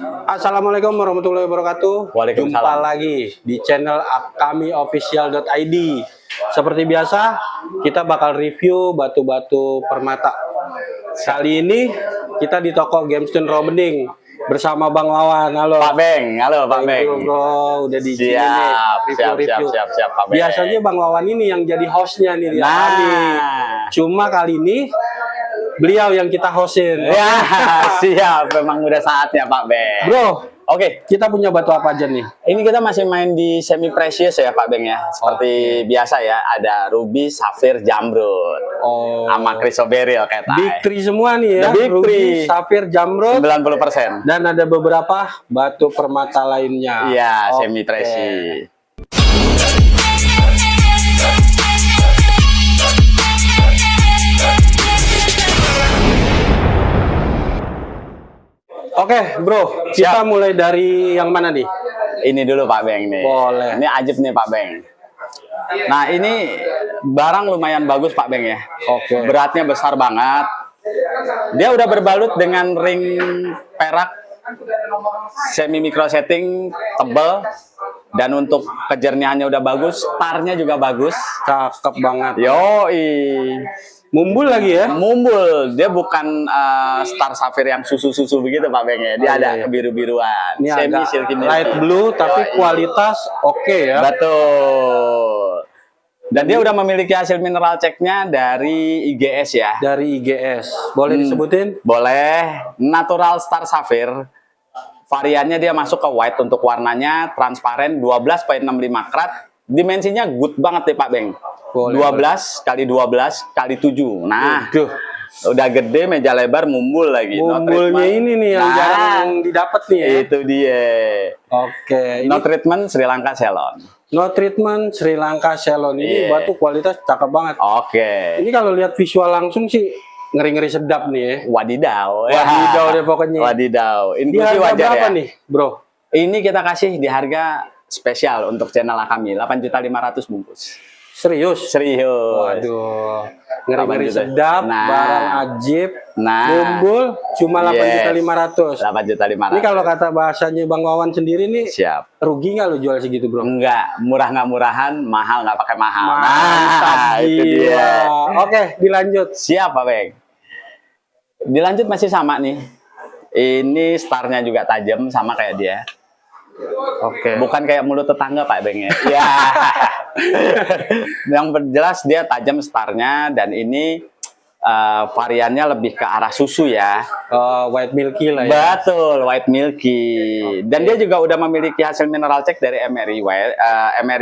Assalamualaikum warahmatullahi wabarakatuh. Waalaikumsalam. Jumpa lagi di channel kami official.id. Seperti biasa, kita bakal review batu-batu permata. Kali ini kita di toko Gemstone Rawbening bersama Bang Wawan. Halo Pak Beng, halo Pak Beng. Bro, udah di sini Siap, review. siap, Pak Beng. Biasanya Bang Wawan ini yang jadi hostnya nih. Cuma kali ini beliau yang kita hostin. Ya, siap. Memang udah saatnya Pak Beng. Bro, Oke, kita punya batu apa aja nih? ini kita masih main di semi precious ya Pak Beng ya. Seperti biasa ya, ada ruby, safir, jamrud. Oh, Sama chrysoberyl kayak Big Three semua nih ya. The Big Ruby, Three. Safir, Jamrud, 90%. dan ada beberapa batu permata lainnya. Iya, Oke. semi precious. Oke, bro. Kita Siap. mulai dari yang mana nih? Ini dulu Pak Beng nih. Boleh. Ini ajib nih Pak Beng. Nah, ini barang lumayan bagus Pak Beng ya. Oke. Beratnya besar banget. Dia udah berbalut dengan ring perak semi micro setting tebel, dan untuk kejernihannya udah bagus, starnya juga bagus. Cakep banget. Yoi. Mumbul lagi ya? Mumbul, dia bukan star safir yang susu-susu begitu Pak Beng ya. Dia Oh, ada iya. kebiru-biruan. Ini Semi agak silky light milky. blue tapi Yoi. kualitas oke ya. Betul. Dan dia udah memiliki hasil mineral checknya dari IGS ya. Dari IGS. Boleh disebutin? Boleh. Natural Star Sapphire. Variannya dia masuk ke white untuk warnanya transparan 12,65 karat. Dimensinya good banget nih Pak Beng. Boleh, 12 kali 12 kali 7. Nah, Duh, udah gede, meja lebar, mumbul lagi. No mumbulnya treatment. ini nih yang Nah, jarang didapat nih ya. Itu dia. Oke, ini No treatment Sri Lanka Ceylon. no treatment Sri Lanka Ceylon. Ini Iya. batu kualitas cakep banget. Oke. Ini kalau lihat visual langsung sih ngeri-ngeri sedap nih ya. Wadidaw. Wadidaw deh pokoknya. Wadidaw. Di Inklusi harga wajar berapa ya. nih, bro? Ini kita kasih di harga spesial untuk channel kami, 8.500.000 bungkus. Serius? Serius. Waduh, ngeri-ngeri 8 juta. sedap, Nah. barang ajib, Nah. mumbul, cuma Yes. 8.500.000. 8.500.000. Ini kalau kata bahasanya Bang Wawan sendiri nih, Siap. rugi nggak lo jual segitu, bro? Enggak, murah nggak murahan, mahal nggak pakai mahal. Mantap, Itu gila. dia. Oke, dilanjut. Siap, Pak Beng. Dilanjut masih sama nih. Ini starnya juga tajam sama kayak dia. Oke. Bukan kayak mulut tetangga Pak Beng ya. Ya. Yang jelas dia tajam starnya, dan ini variannya lebih ke arah susu ya. White milky lah ya. Betul, white milky. Dan dia juga udah memiliki hasil mineral check dari Emery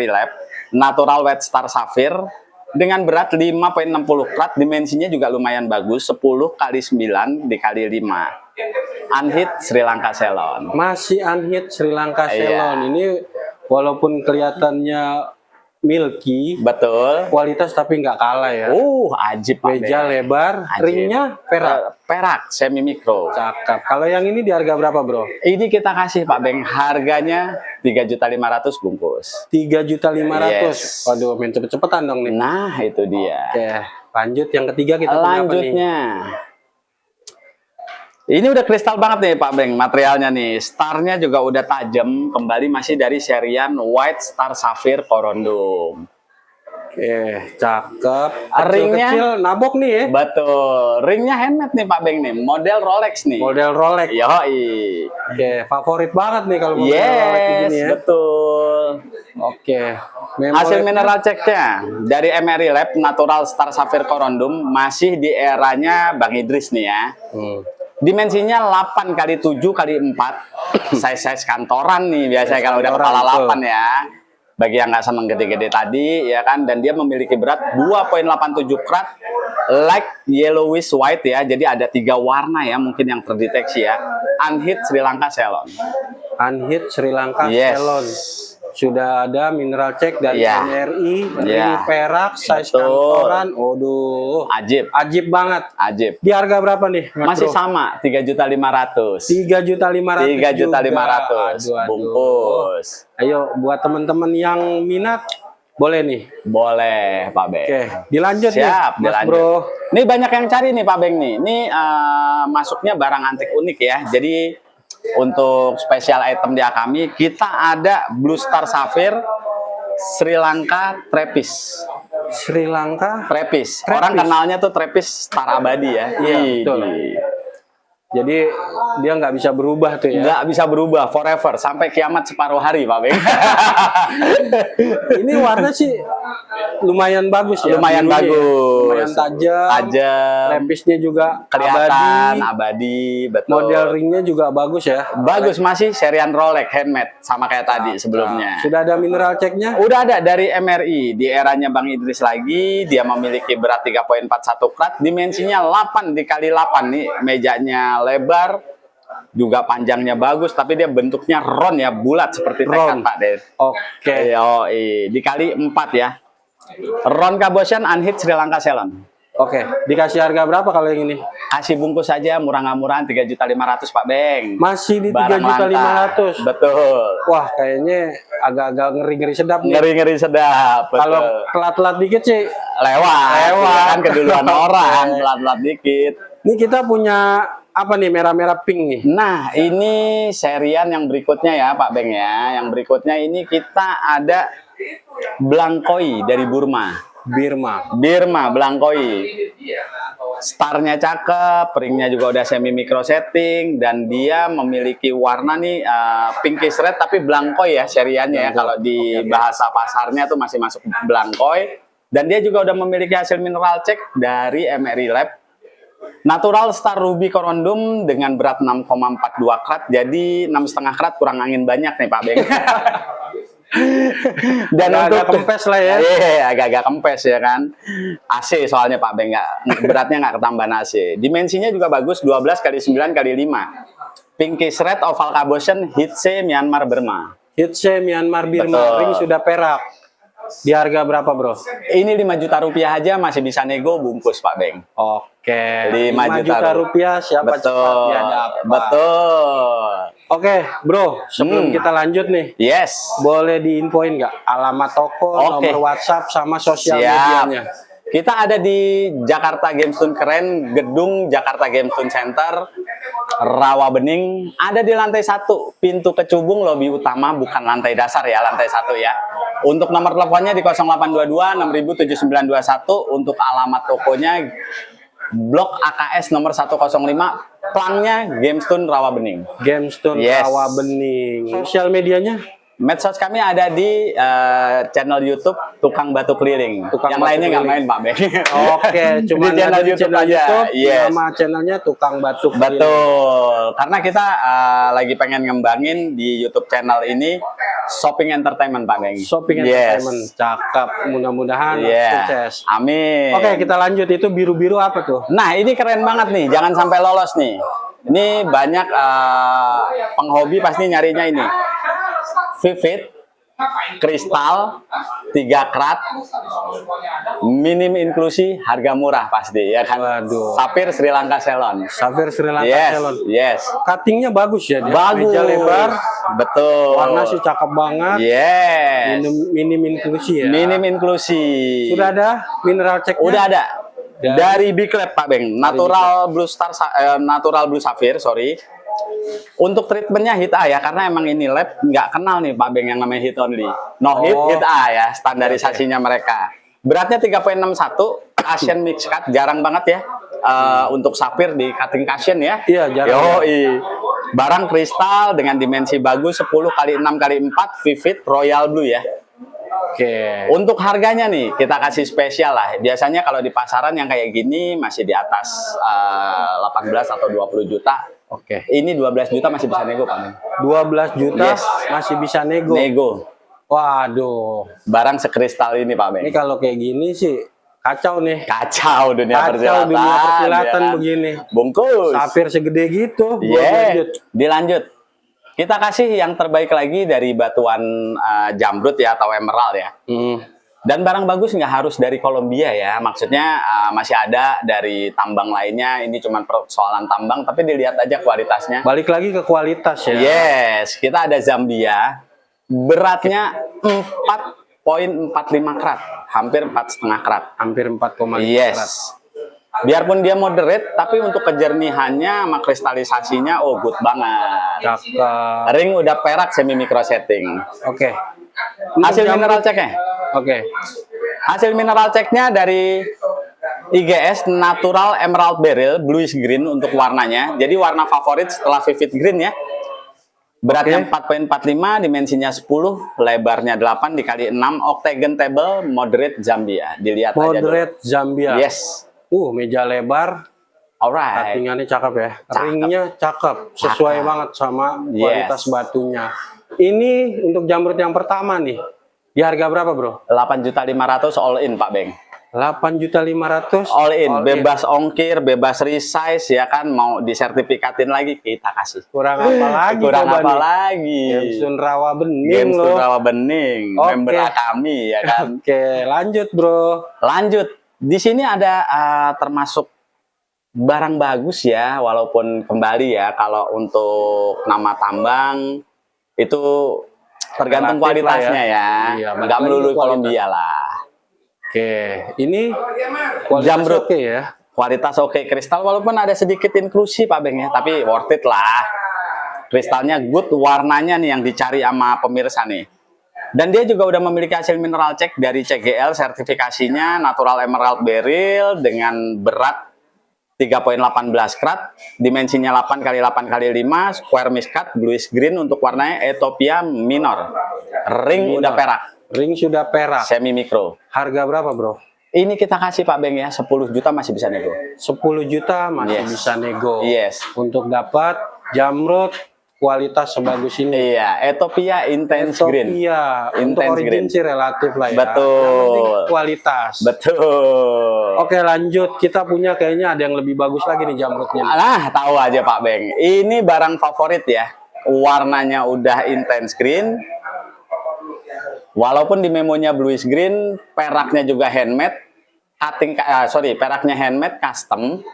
Lab, natural white star sapphire dengan berat 5,60 karat, dimensinya juga lumayan bagus, 10 kali 9 dikali 5. Unhit Sri Lanka Ceylon. Masih unhit Sri Lanka Iya. Ceylon. Ini walaupun kelihatannya milky, Betul. kualitas tapi nggak kalah ya. Ajib Pak Meja Beng. lebar, Ajib. ringnya perak. Perak semi mikro. Cakep. Kalau yang ini di harga berapa, bro? Ini kita kasih Pak Beng harganya 3.500.000 bungkus. 3.500.000. Yes. Waduh, main cepet-cepetan dong nih. Nah, itu dia. Oke, lanjut yang ketiga kita punya apa nih? Lanjutnya. Ini udah kristal banget nih Pak Beng, materialnya nih. Starnya juga udah tajam, kembali masih dari serian White Star Sapphire Corundum. Oke, cakep. Ringnya- Kecil-kecil nabok nih ya. Betul. Ringnya handmade nih Pak Beng nih, model Rolex nih. Model Rolex. Yoi. Oke, favorit banget nih kalau model Rolex Yes, begini ya. betul. Oke. Hasil mineral checknya dari Emery Lab, natural Star Sapphire Corundum, masih di eranya Bang Idris nih ya. Dimensinya 8 kali 7 kali 4. Size kantoran nih biasanya kalau udah Kantoran, kepala betul. 8 ya. Bagi yang nggak seneng gede-gede tadi ya kan, dan dia memiliki berat 2,87 karat, light yellowish white ya. Jadi ada 3 warna ya mungkin yang terdeteksi ya. Unhit Sri Lanka Ceylon. Unhit Sri Lanka Yes. Ceylon. Sudah ada mineral check dari Iya. MRI, ring Iya. perak, size Betul. kantoran. Waduh, Ajib, ajib banget. ajib. Di harga berapa nih, Mas Masih Bro? sama, 3.500.000. 3.500.000. 3.500.000 Aduh, aduh. bungkus. Ayo buat teman-teman yang minat boleh nih. Boleh, Pak Beng. Oke, dilanjut nih, Siap, Mas dilanjut. Bro. Ini banyak yang cari nih Pak Beng nih. Ini masuknya barang antik unik ya. Jadi untuk spesial item di Akami, kita ada Blue Star Sapphire Sri Lanka Trapis. Sri Lanka. Trapis. Orang kenalnya tuh Trapis Star Abadi ya. Iya, betul. Jadi dia nggak bisa berubah tuh ya. Nggak bisa berubah forever sampai kiamat separuh hari, Pak Beng. Ini warna sih lumayan bagus ya. Lumayan bagus. Lumayan tajam. Tajam. Lepisnya juga Kelihatan abadi, betul. Model ringnya juga bagus ya. Bagus, masih serian Rolex handmade sama kayak tadi sebelumnya. Sudah ada mineral checknya? Udah ada dari MRI di eranya Bang Idris lagi. Dia memiliki berat 3,41 karat, dimensinya 8 dikali 8 nih, mejanya lebar, juga panjangnya bagus, tapi dia bentuknya ron ya, bulat seperti tekad Pak Ded. Oke. Dikali 4 ya. Ron Cabotian Unhit Sri Lanka Ceylon. Oke, dikasih harga berapa kalau yang ini? Kasih bungkus saja murah nggak murahan 3.500.000 Pak Beng. Masih di Barang langka. 3.500.000. Betul. Wah, kayaknya agak-agak ngeri-ngeri sedap nih. Ngeri-ngeri sedap. Betul. Kalau telat-telat dikit sih lewat kan keduluan orang, telat-telat dikit. Ini kita punya apa nih, merah-merah pink nih? Nah, ini serian yang berikutnya ya Pak Beng ya. Yang berikutnya ini kita ada Blankoi dari Burma. Birma Blankoi. Starnya cakep, ringnya juga udah semi micro setting, dan dia memiliki warna nih pinkish red tapi Blankoi ya seriannya ya. Kalau di bahasa pasarnya tuh masih masuk Blankoi. Dan dia juga udah memiliki hasil mineral check dari MRI Lab. Natural Star Ruby Corundum dengan berat 6,42 karat, jadi 6,5 karat kurang angin banyak nih Pak Beng. Dan agak kempes lah ya. Iya, agak-agak kempes ya kan. AC soalnya Pak Beng, beratnya nggak ketambahan AC. Dimensinya juga bagus, 12 kali 9 kali 5. Pinkish red oval cabotian Hitse Myanmar Burma. Hitse Myanmar Burma, ring sudah perak. Di harga berapa bro? Ini 5 juta rupiah aja masih bisa nego bungkus Pak Beng. Oke. 5 juta rupiah siapa betul, cepat dia dapat. Betul. Oke bro, sebelum kita lanjut nih. Yes. Boleh diinfoin nggak alamat toko, nomor WhatsApp, sama sosial medianya? Kita ada di Jakarta Gemstone Keren, gedung Jakarta Gemstone Center, Rawabening. Ada di lantai 1, pintu kecubung lobi utama, bukan lantai dasar ya, lantai 1 ya. Untuk nomor teleponnya di 0822 607921. Untuk alamat tokonya Blok AKS nomor 105, Plangnya Gemstone Rawabening. Gemstone Rawabening. Sosial medianya? Medsos kami ada di channel YouTube Tukang Batu Keliling. Yang lainnya nggak main Pak Beng. Oke, cuma di channel YouTube aja. Yes. Nama channelnya Tukang Batu Keliling. Betul. Karena kita lagi pengen ngembangin di YouTube channel ini shopping entertainment Pak Beng. Shopping entertainment, cakep. Mudah-mudahan sukses. Amin. Oke, kita lanjut. Itu biru-biru apa tuh? Nah, ini keren banget nih. Jangan sampai lolos nih. Ini banyak penghobi pasti nyarinya ini. Vivid, kristal, 3 karat, minim inklusi, harga murah pasti ya kan. Waduh. Sapphire Sri Lanka Ceylon. Sapphire Sri Lanka Ceylon. Yes. Cuttingnya bagus ya dia. Bagus. Meja lebar. Betul. Warna sih cakep banget. Yes. Minim inklusi ya. Minim inklusi. Sudah ada mineral check? Udah ada. Dari Big Lab Pak Beng. Natural Blue Star, Natural Blue Sapphire, sorry. Untuk treatmentnya hit A ya, karena emang ini lab nggak kenal nih Pak Beng yang namanya hit only. No hit A ya, standarisasinya mereka. Beratnya 3,61, Cushion mix cut, jarang banget ya. Untuk sapphire di cutting cushion ya. Iya, jarang. Barang kristal dengan dimensi bagus, 10 kali 6 kali 4, Vivid Royal Blue ya. Oke. Untuk harganya nih kita kasih spesial lah. Biasanya kalau di pasaran yang kayak gini masih di atas 18 atau 20 juta. Oke. Ini 12 juta masih bisa nego Pak. 12 juta masih bisa nego. Waduh. Barang sekristal ini Pak Beng. Ini kalau kayak gini sih kacau nih. Kacau dunia persilatan. Dunia persilatan ya. Begini. Bungkus. Sapphire segede gitu. Dilanjut. Kita kasih yang terbaik lagi dari batuan jamrut ya atau emerald ya. Dan barang bagus nggak harus dari Kolombia ya. Maksudnya masih ada dari tambang lainnya. Ini cuma persoalan tambang, tapi dilihat aja kualitasnya. Balik lagi ke kualitas ya. Yes, kita ada Zambia. Beratnya 4,45 karat, hampir 4,5 karat. Hampir 4,5 yes. karat. Biarpun dia moderate, tapi untuk kejernihannya sama kristalisasinya, oh good banget. Cakep. Ring udah perak semi micro setting. Oke. Hasil mineral ceknya? Oke. Hasil mineral ceknya dari IGS Natural Emerald Beryl Bluish Green untuk warnanya. Jadi warna favorit setelah Vivid Green ya. Beratnya 4,45, dimensinya 10, lebarnya 8 dikali 6, octagon table, moderate Zambia. Dilihat aja dulu. Moderate Zambia. Yes. Meja lebar. Alright. Cuttingannya cakep ya. Cakep. Ringnya cakep. Sesuai Cakep. banget sama kualitas Yes. batunya. Ini untuk jamrut yang pertama nih. Di harga berapa, Bro? 8.500.000 all in, Pak Beng. 8.500.000 All in, bebas ongkir, bebas resize ya kan, mau disertifikatin lagi kita kasih. Kurang apa lagi? Kurang coba apa nih? lagi? Gemstone Rawa Bening Gemstone loh. Rawa Bening, Oke. member kami ya kan. Oke, lanjut Bro. Lanjut, di sini ada termasuk barang bagus ya, walaupun kembali ya kalau untuk nama tambang itu tergantung Relatif lah kualitasnya ya. ya, Iya, balik nggak lagi melulu ke kualitas. Columbia lah. Oke, ini kualitas Jamrut. oke ya. Kualitas oke, kristal walaupun ada sedikit inklusi Pak Beng ya, tapi worth it lah. Kristalnya good, warnanya nih yang dicari sama pemirsa nih. Dan dia juga udah memiliki hasil mineral check dari CGL, sertifikasinya Natural Emerald Beryl dengan berat 3,18 karat, dimensinya 8 kali 8 kali 5, square miskat, bluish green untuk warnanya Ethiopia minor. Ring udah perak, Ring sudah perak. semi mikro. Harga berapa, Bro? Ini kita kasih Pak Beng ya, 10 juta masih bisa nego. 10 juta masih Yes. bisa nego. Yes. Untuk dapat jamrut kualitas sebagus ini. Iya, Ethiopia Intense Green. Iya, untuk Intense origin green. sih relatif lah ya. Betul. Yang penting kualitas. Betul. Oke, lanjut. Kita punya kayaknya ada yang lebih bagus lagi nih jamrutnya. Nah, tahu aja Pak Beng. Ini barang favorit ya. Warnanya udah intense green. Walaupun di memonya bluish green, peraknya juga handmade. Peraknya handmade custom.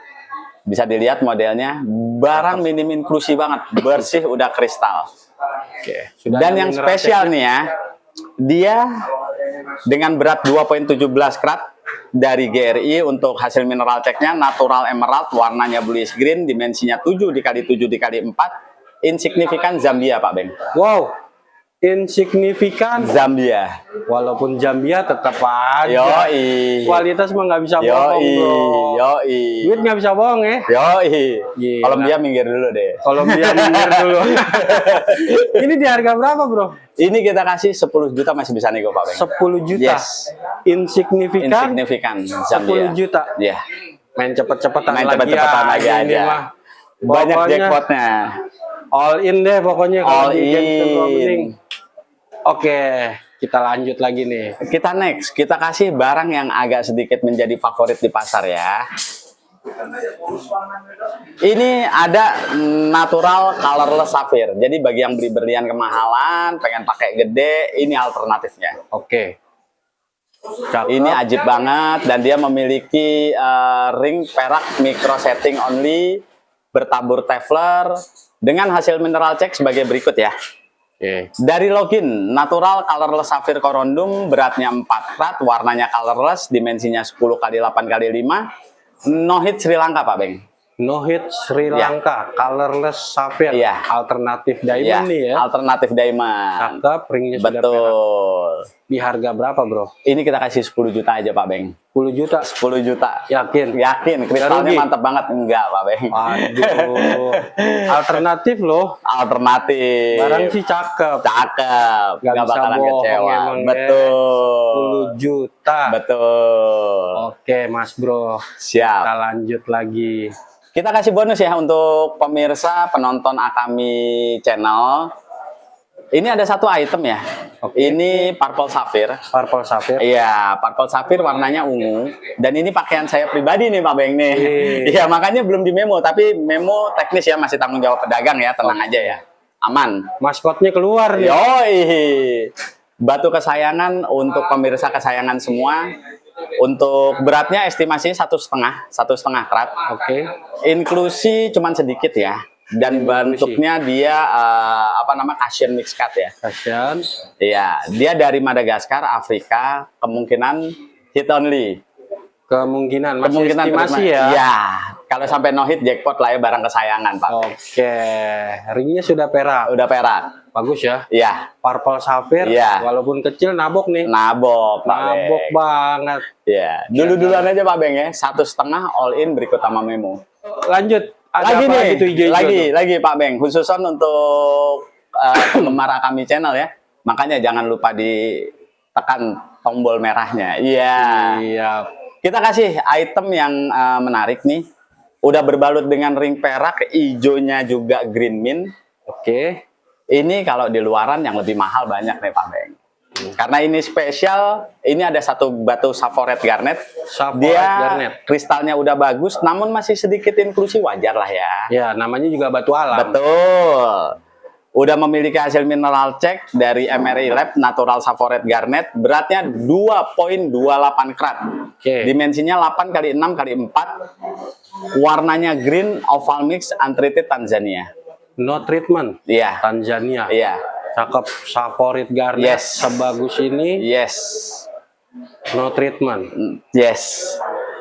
Bisa dilihat modelnya. Barang minim inklusi banget. Bersih udah kristal. Oke. Sudah Dan ada yang mineral spesial check-nya. nih ya, dia dengan berat 2,17 karat dari GRI untuk hasil mineral checknya natural emerald, warnanya bluish green, dimensinya 7 dikali 7 dikali 4, insignifikan Zambia Pak Beng. Wow, insignifikan. Zambia. Walaupun Zambia tetap aja. Yoi. Kualitas mah nggak bisa bohong, Yoi. Bro. Yoi. Duit nggak bisa bohong ya. Yoi. Gila. Kalau dia minggir dulu deh. Columbia minggir dulu. Ini di harga berapa, Bro? Ini kita kasih 10 juta masih bisa nego Pak Beng. 10 juta. Yes. Insignifikan. Insignifikan Zambia. 10 juta. Iya. Main cepet-cepetan Main lagi cepet-cepetan ya. lagi Ini aja. mah. Banyak Pokoknya jackpotnya. all in deh pokoknya All kalau di Gemstone Rawa Bening. in. Oke, kita lanjut lagi nih. Kita next, kita kasih barang yang agak sedikit menjadi favorit di pasar ya. Ini ada natural colorless sapphire. Jadi bagi yang beli berlian kemahalan, pengen pakai gede, ini alternatifnya. Oke. Cakep. Ini ajib banget dan dia memiliki ring perak micro setting only, bertabur Tefler dengan hasil mineral check sebagai berikut ya. Oke. Dari login, natural colorless sapphire corundum, beratnya 4 karat, warnanya colorless, dimensinya 10 kali 8 kali 5, no hit Sri Lanka Pak Beng. No hit Sri Ya. Lanka, colorless sapphire, Iya. alternatif diamond nih ya. Alternatif diamond. Cakep, ringnya sudah perak. Betul. Di harga berapa, Bro? Ini kita kasih 10 juta aja Pak Beng. 10 juta. 10 juta. Yakin? Yakin, kristalnya rugi? mantap banget. Enggak Pak Beng. Aduh. Alternatif loh. Alternatif. Barang sih cakep. Cakep. Nggak Nggak bisa bakalan bohong kecewa. emang ya. Betul. 10 juta. Betul. Oke, Mas Bro. Siap. Kita lanjut lagi. Kita kasih bonus ya untuk pemirsa penonton Akami Channel. Ini ada satu item ya. Oke. Ini Purple Sapphire. Purple sapphire. Iya, Purple Sapphire warnanya ungu. Dan ini pakaian saya pribadi nih Pak Beng nih. Wih. Iya, makanya belum di memo. Tapi memo teknis ya, masih tanggung jawab pedagang ya. Tenang aja ya. Aman. Maskotnya keluar nih. Yoi. Batu kesayangan untuk pemirsa kesayangan semua. Untuk beratnya estimasi 1,5 karat. Oke. Inklusi cuman sedikit ya. Dan bentuknya dia Casian mix cut ya. Kasihan. Iya, dia dari Madagaskar, Afrika, kemungkinan hit only. Kemungkinan masih Kemungkinan estimasi terima- ya. Iya. Kalau sampai no hit jackpot lah ya, barang kesayangan Pak. Oke, ringnya sudah perak. Udah perak. Bagus ya. Iya. Purple Sapphire, Iya. walaupun kecil nabok nih. Nabok Pak Nabok Beng. banget. Iya. Duluan aja Pak Beng ya. 1,5 all in berikut sama memo. Lanjut. Ada Lagi apa nih. gitu hijau-hijau tuh? Lagi Pak Beng. Khususon untuk penggemar kami channel ya. Makanya jangan lupa ditekan tombol merahnya. Iya. Iya. Kita kasih item yang menarik nih. Udah berbalut dengan ring perak, hijaunya juga green mint. Oke. Ini kalau di luaran yang lebih mahal banyak nih Pak Beng. Karena ini spesial, ini ada satu batu Sapphire Garnet. Sapphire Dia Garnet. kristalnya udah bagus, namun masih sedikit inklusi, wajar lah ya. Ya, namanya juga batu alam. Betul. Udah memiliki hasil mineral check dari MRI Lab Natural Sapphire Garnet, beratnya 2,28 karat. Oke. Dimensinya 8 kali 6 kali 4. Warnanya green oval mix untreated Tanzania. No treatment. Iya. Tanzania. Iya. Cakep. Sapphire Garnet. Yes. Sebagus ini. Yes. No treatment. Yes.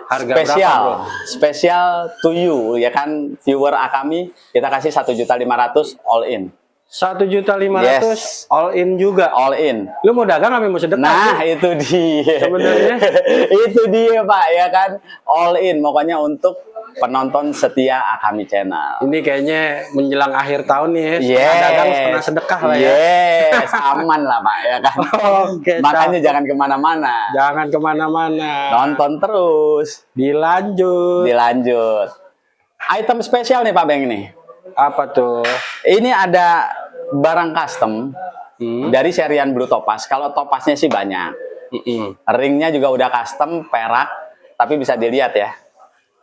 Harga Spesial. berapa, bro? Spesial to you ya kan, viewer Akami, kita kasih 1.500.000 all in. 1.500.000 Yes. all in juga. All in. Lu mau dagang apa mau sedekah? Nah, itu dia. Sebenarnya. Itu dia, Pak, ya kan? All in, pokoknya untuk penonton setia Akami Channel. Ini kayaknya menjelang akhir tahun nih ya. Setengah Yes. dagang, setengah sedekah lah ya. Yes, aman lah, Pak, ya kan? Oke, Makanya cakep. jangan kemana-mana. Jangan kemana-mana. Nonton terus. Dilanjut. Dilanjut. Item spesial nih, Pak Beng nih. Apa tuh? Ini ada barang custom Hmm. dari serian Blue Topaz. Kalau topaznya sih banyak. Mm-mm. Ringnya juga udah custom, perak. Tapi bisa dilihat ya.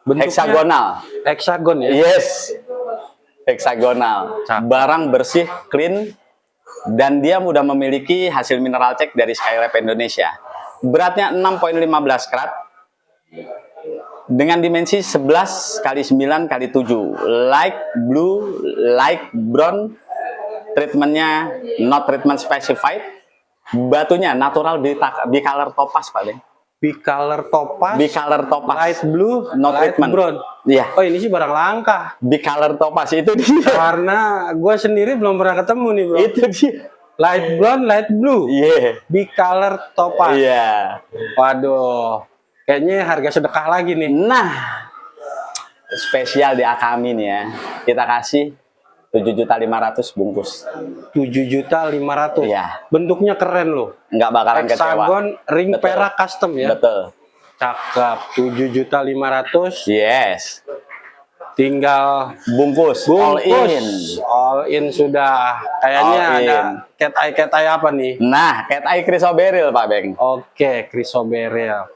Bentuknya Heksagonal. Heksagon ya. Yes. Heksagonal. Cakep. Barang bersih, clean. Dan dia udah memiliki hasil mineral check dari Skylab Indonesia. Beratnya 6,15 karat. Dengan dimensi 11 kali 9 kali 7. Light blue, light brown. Treatmentnya not treatment specified. Batunya natural bicolor topaz, Pak Beng. Bicolor topaz. Bicolor topaz. Light blue, No light treatment. brown. Iya. Oh, ini sih barang langka. Bicolor topaz itu dia. Karena gue sendiri belum pernah ketemu nih, bro. Itu dia. Light brown, light blue. Iya. Bicolor topaz. Iya. Waduh. Kayaknya harga sedekah lagi nih. Nah, spesial di Akami nih ya. Kita kasih 7.500.000 bungkus. 7.500.000. Iya. Bentuknya keren loh. Nggak bakalan kecewa. Heksagon ring Betul. perak custom ya. Betul. Cakep. 7.500.000. Yes. Tinggal Bungkus. All in. All in sudah. Kayaknya All ada in. cat eye apa nih? Nah, cat eye chrysoberyl, Pak Beng. Oke, chrysoberyl.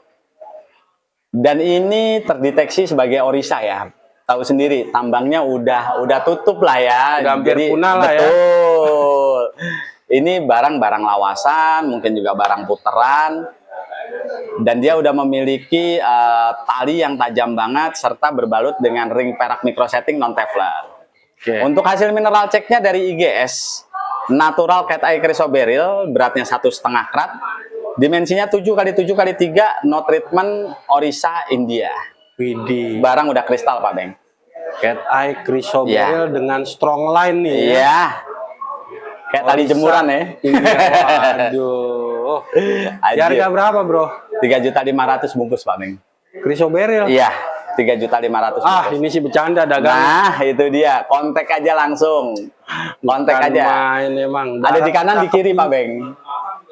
Dan ini terdeteksi sebagai orisa ya. Tahu sendiri, tambangnya udah tutup lah ya. Udah hampir punah lah ya. Betul. Ini barang-barang lawasan, mungkin juga barang puteran. Dan dia udah memiliki tali yang tajam banget serta berbalut dengan ring perak microsetting non Teflon. Oke. Untuk hasil mineral checknya dari IGS, natural cat eye chrysoberyl, beratnya 1,5 karat, dimensinya 7 kali 7 kali 3, no treatment, orisa India. Widih. Barang udah kristal, Pak Beng. Cat eye chrysoberyl dengan strong line nih. Ya. Iya. Kayak tali Orisa. jemuran ya. Iya, waduh. Di harga berapa, bro? 3.500.000 bungkus, Pak Beng. Chrysoberyl. Iya, 3.500.000 Ah, bungkus. ini sih bercanda dagang. Nah, itu dia. Kontak aja langsung. Kontak Bukan aja. main emang. Ada di kanan, di Cakep kiri, ini. Pak Beng.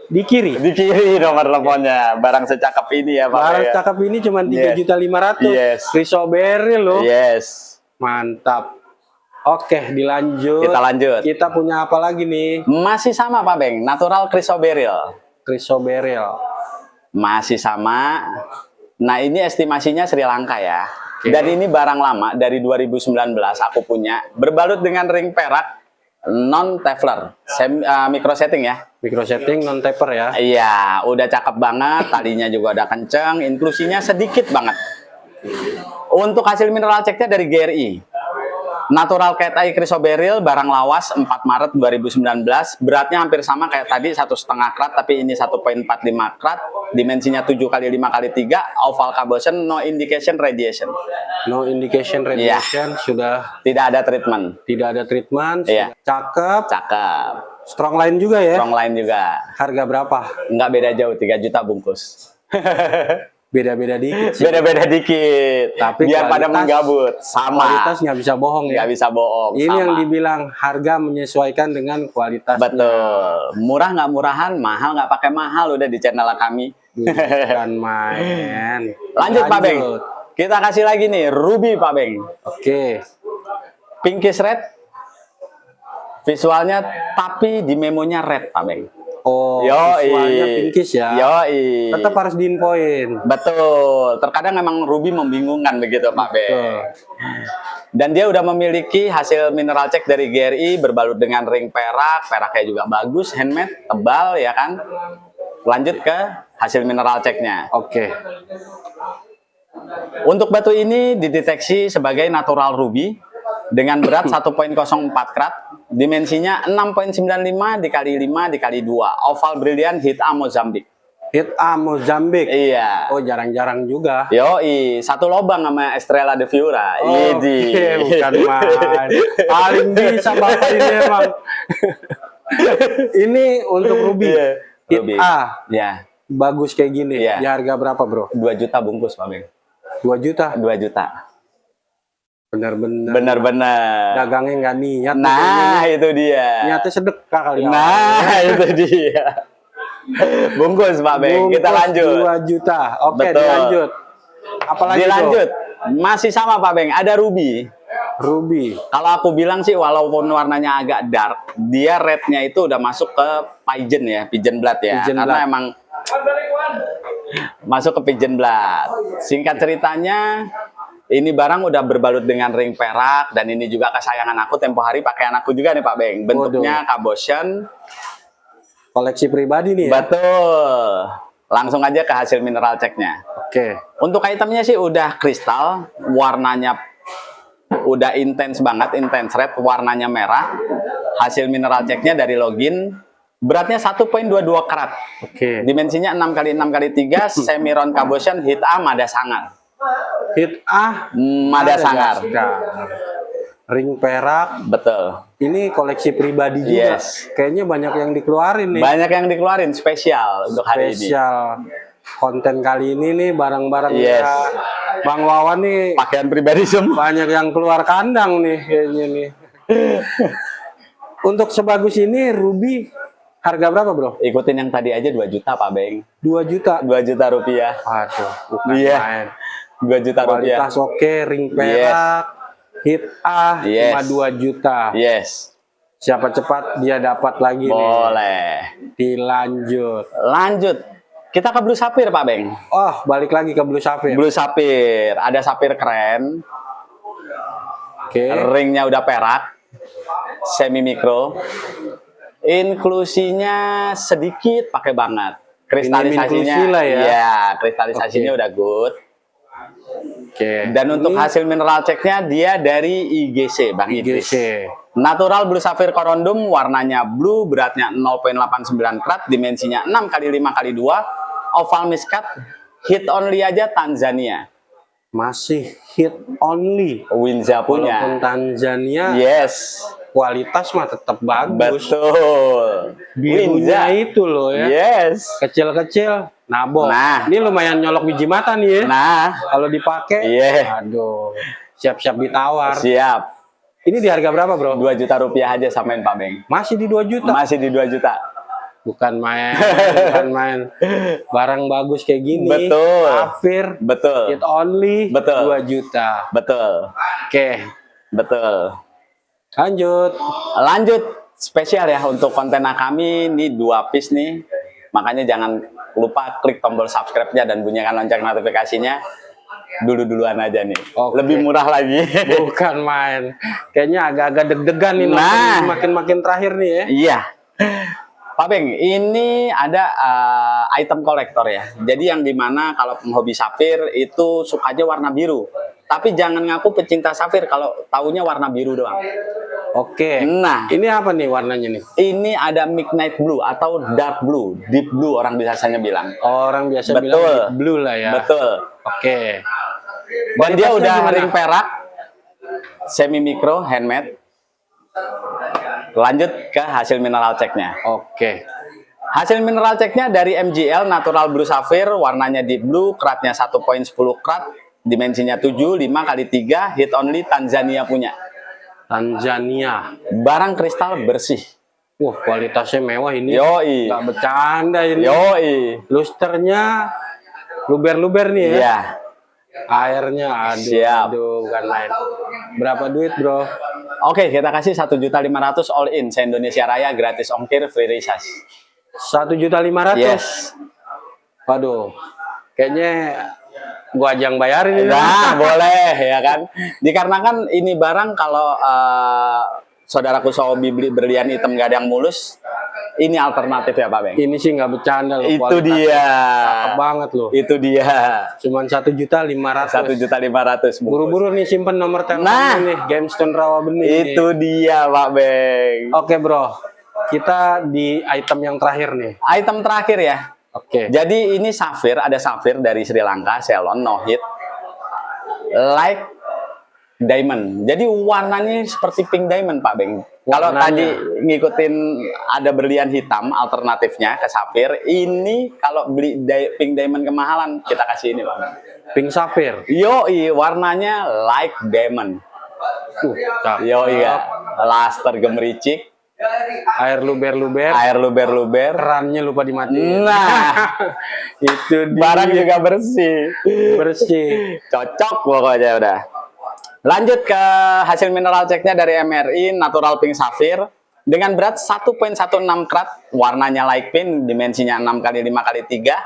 Di kiri. Di kiri nomor teleponnya. Barang secakep ini ya, Pak Barang Beng. cakep ini cuma Yes. 3.500.000. Yes. Chrysoberyl loh. Yes. Mantap. Oke, dilanjut. Kita lanjut. Kita punya apa lagi nih? Masih sama, Pak Beng. Natural chrysoberyl. Chrysoberyl. Masih sama. Nah, ini estimasinya Sri Lanka ya. Oke. Dan ini barang lama dari 2019 aku punya. Berbalut dengan ring perak non Teflon. Micro setting ya. Micro setting non taper ya. Iya, udah cakep banget. Talinya juga udah kenceng. Inklusinya sedikit banget. Untuk hasil mineral checknya dari GRI. Natural Cat Eye Chrysoberyl, barang lawas 4 Maret 2019. Beratnya hampir sama kayak tadi, 1,5 karat, tapi ini 1,45 karat. Dimensinya 7 kali 5 kali 3, oval cabotion, no indication radiation. No indication radiation, sudah Tidak ada treatment. tidak ada treatment, Iya. sudah cakep, Cakep. strong line juga ya. Strong line juga. Harga berapa? Nggak beda jauh, 3 juta bungkus. Beda-beda dikit sih. Beda-beda dikit. Tapi biar pada kualitas- menggabut. Sama. Kualitas nggak bisa bohong ya. Nggak bisa bohong. Ini sama. yang dibilang harga menyesuaikan dengan kualitas. Betul. Murah nggak murahan, mahal nggak pakai mahal, udah di channel kami. Bukan main. Lanjut Pak Beng. Kita kasih lagi nih Ruby Pak Beng. Oke. Pinkish red. Visualnya tapi di memonya red Pak Beng. Oh, Yoi. visualnya pinkish ya. Yoi. Tetap harus diinfoin. Betul. Terkadang memang Ruby membingungkan begitu Pak Beng. Betul. Dan dia udah memiliki hasil mineral check dari GRI berbalut dengan ring perak. Peraknya juga bagus, handmade, tebal ya kan. Lanjut ke hasil mineral checknya. Oke. Untuk batu ini dideteksi sebagai natural ruby dengan berat 1,04 karat, dimensinya 6,95 dikali 5 dikali 2, oval brilliant hitam Mozambik. Hit A Mozambik. Iya. Oh, jarang-jarang juga. Yoi, satu lobang sama Estrella de Viura. Oh, Idi. bukan main. Paling bisa Bapak ini emang. Ini untuk Ruby. Iya. Hit Ruby. A. Ya, Bagus kayak gini. Iya. Di harga berapa, Bro? 2 juta bungkus Pak Beng. 2 juta. 2 juta. Bener-bener. Benar-benar. Dagangnya nggak niat. Nah, itu dia. Niatnya sedekah kali ya. Nah, itu dia. Bungkus Pak Beng, kita lanjut. 2 juta. Oke, Betul. dilanjut. Apalagi Dilanjut. Masih sama Pak Beng, ada ruby. Ruby. Kalau aku bilang sih walaupun warnanya agak dark, dia rednya itu udah masuk ke pigeon ya, pigeon blood ya. Pigeon Karena blood. emang masuk ke pigeon blood. Singkat ceritanya, ini barang udah berbalut dengan ring perak dan ini juga kesayangan aku tempo hari pakai anakku juga nih Pak Beng. Bentuknya cabotion. Koleksi pribadi nih ya. Betul. Langsung aja ke hasil mineral checknya. Oke. Untuk itemnya sih udah kristal, warnanya udah intens banget, intens red, warnanya merah. Hasil mineral checknya dari login, beratnya 1,22 karat. Oke. Dimensinya 6 kali 6 kali 3, semi round cabotion, hit A, mada sangar. Hit A. Mada Ada sangar. Gaskar. Ring perak. Betul. Ini koleksi pribadi juga. Yes. Kayaknya banyak yang dikeluarin nih. Banyak yang dikeluarin spesial untuk hari ini. Spesial. Konten kali ini nih barang-barang Yes. ya. Bang Wawan nih Pakaian pribadi semua. banyak yang keluar kandang nih kayaknya nih. Untuk sebagus ini Ruby harga berapa, Bro? Ikutin yang tadi aja 2 juta Pak Beng. 2 juta. 2 juta rupiah. Aduh, bukan Iya. main. 2 juta rupiah. Kualitas oke, ring perak, hit A, Yes. cuma 2 juta. Yes. Siapa cepat dia dapat lagi nih. Boleh. Dilanjut. Lanjut. Kita ke Blue Sapphire Pak Beng. Oh, balik lagi ke Blue Sapphire. Blue Sapphire. Ada sapphire keren. Oke. Ringnya udah perak. Semi mikro. Inklusinya sedikit pakai banget. Kristalisasinya. inklusi lah ya. Iya, kristalisasinya Oke. udah good. Oke. Dan untuk Ini hasil mineral checknya dia dari IGC Bang Idris. IGC. Natural Blue Sapphire Corundum, warnanya blue, beratnya 0,89 karat, dimensinya 6 kali 5 kali 2, oval miskat, hit only aja Tanzania. Masih hit only. Winza punya. Walaupun Tanzania Yes. kualitas mah tetap bagus. Betul. Birunya Winza. itu loh ya. Yes. Kecil-kecil, nabok. Nah. Ini lumayan nyolok biji mata nih ya. Nah, Kalau dipakai, Iya. aduh, siap-siap ditawar. siap. Ini di harga berapa, Bro? 2 juta rupiah aja samain Pak Beng. Masih di 2 juta. Masih di 2 juta. Bukan main, bukan main. Barang bagus kayak gini. Betul. Sapphire, Betul. hit only, Betul. 2 juta. Betul. Oke, Betul. lanjut. Lanjut spesial ya untuk konten kami ini 2 piece nih. Makanya jangan lupa klik tombol subscribe-nya dan bunyikan lonceng notifikasinya. Dulu-duluan aja nih. Oke. Lebih murah lagi. Bukan main. Kayaknya agak-agak deg-degan nih. Nah. Makin-makin terakhir nih ya. Iya. Pak Beng, ini ada item kolektor ya. Jadi yang dimana kalau penghobi sapphire itu sukanya warna biru. tapi jangan ngaku pecinta safir kalau taunya warna biru doang. Oke. Nah, Ini apa nih warnanya nih? ini ada midnight blue atau dark blue, deep blue orang biasanya bilang. Orang biasa Betul. bilang deep blue lah ya. Betul. Oke. Dan dia Kualitasnya udah gimana? ring perak, semi mikro, handmade. Lanjut ke hasil mineral checknya. Oke. Hasil mineral checknya dari MGL Natural Blue Sapphire, warnanya deep blue, kratnya 1.10 krat, dimensinya 7, 5 kali 3, hit only, Tanzania punya. Tanzania. Barang kristal bersih. Wah, kualitasnya mewah ini. Yoi. Nggak bercanda ini. Yoi. Lusternya luber-luber nih ya. Iya. Airnya aduh, Siap. aduh, bukan main. Berapa duit, Bro? Oke, kita kasih 1.500.000 all in, se-Indonesia Raya, gratis ongkir, free research. 1.500.000. Yes. Waduh. Kayaknya gua aja yang bayarin ini. Nah, boleh ya kan. Dikarenakan ini barang kalau saudaraku Sobi beli berlian hitam gak ada yang mulus, ini alternatif ya Pak Beng. Ini sih nggak bercanda loh. Itu kualitasnya dia. cakep banget loh. Itu dia. Cuman 1.500.000. 1.500.000. Buru-buru nih simpen nomor telepon Nah. nih, Gamestone Rawabening. Itu dia Pak Beng. Oke, Bro. Kita di item yang terakhir nih. Item terakhir ya. Oke. Jadi ini safir, ada safir dari Sri Lanka, Ceylon, no hit, like diamond. Jadi warnanya seperti pink diamond, Pak Beng. Kalau Warnanya. tadi ngikutin ada berlian hitam, alternatifnya ke safir. Ini kalau beli pink diamond kemahalan, kita kasih ini, Pak Beng. Pink Sapphire. Yoi, warnanya like diamond. Cakep. Yoi ya, laster gemericik, Air luber-luber. air luber-luber. Kerannya lupa dimatiin. Nah, Itu dia. barang juga bersih. bersih. Cocok pokoknya udah. Lanjut ke hasil mineral checknya dari MRI Natural Pink Sapphire dengan berat 1.16 krat, warnanya light pink, dimensinya 6 kali 5 kali 3,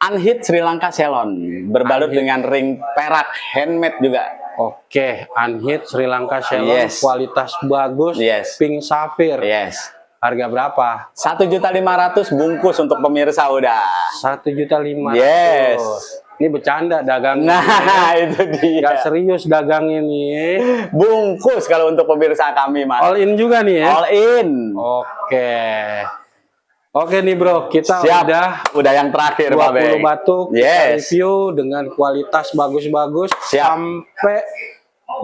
unhit Sri Lanka Ceylon, berbalut Unhit. dengan ring perak, handmade juga. Oke, unhit Sri Lanka Ceylon, Yes. kualitas bagus, Yes. Pink Sapphire. Yes. Harga berapa? 1.500.000 bungkus untuk pemirsa udah. 1.500.000. Yes. Ini bercanda dagang. Nah, itu dia. Nggak serius dagang ini. Bungkus kalau untuk pemirsa kami, Mas. All in juga nih ya. All in. Oke. Oke nih bro, kita Siap. udah yang terakhir, 20 Pak Beng. batuk kita Yes. review dengan kualitas bagus-bagus Siap. sampai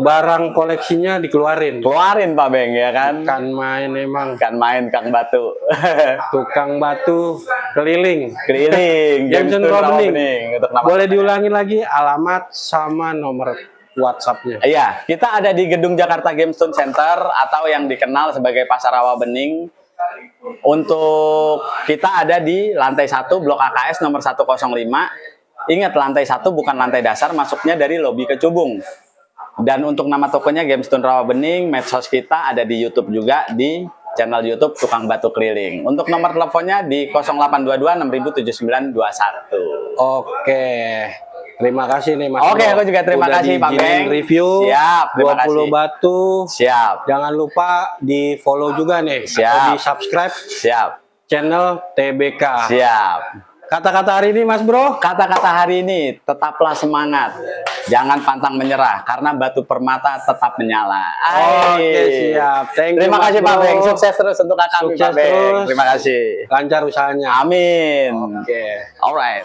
barang koleksinya dikeluarin. Keluarin Pak Beng ya kan. Kan main emang Kan main Kang Batu. tukang batu keliling. Keliling. Gamestone Gamestone Rawabening. Rawabening untuk nama. Boleh diulangi lagi alamat sama nomor WhatsApp-nya. Iya, kita ada di Gedung Jakarta Gamestone Center atau yang dikenal sebagai Pasar Rawabening. Untuk kita ada di lantai 1 Blok AKS nomor 105. Ingat, lantai 1 bukan lantai dasar, masuknya dari lobi ke Cubung. Dan untuk nama tokonya Gamestone Rawabening, medsos kita ada di YouTube juga, di channel YouTube Tukang Batu Keliling. Untuk nomor teleponnya di 0822 607921. Oke. Terima kasih nih Mas. Oke, Bro. aku juga terima Udah kasih, Pak diizinin Beng. review. Siap, terima 20 kasih. batu. Siap, Jangan lupa di follow juga nih. Siap. Atau di subscribe siap, channel TBK. siap. Kata-kata hari ini Mas Bro. Kata-kata hari ini, tetaplah semangat. Jangan pantang menyerah, karena batu permata tetap menyala. Oke, siap. Thank you, Terima Mas kasih Pak Bro. Beng. Sukses terus untuk kami Sukses Pak Beng. terus. Terima kasih. Lancar usahanya. Amin. Oke. Alright.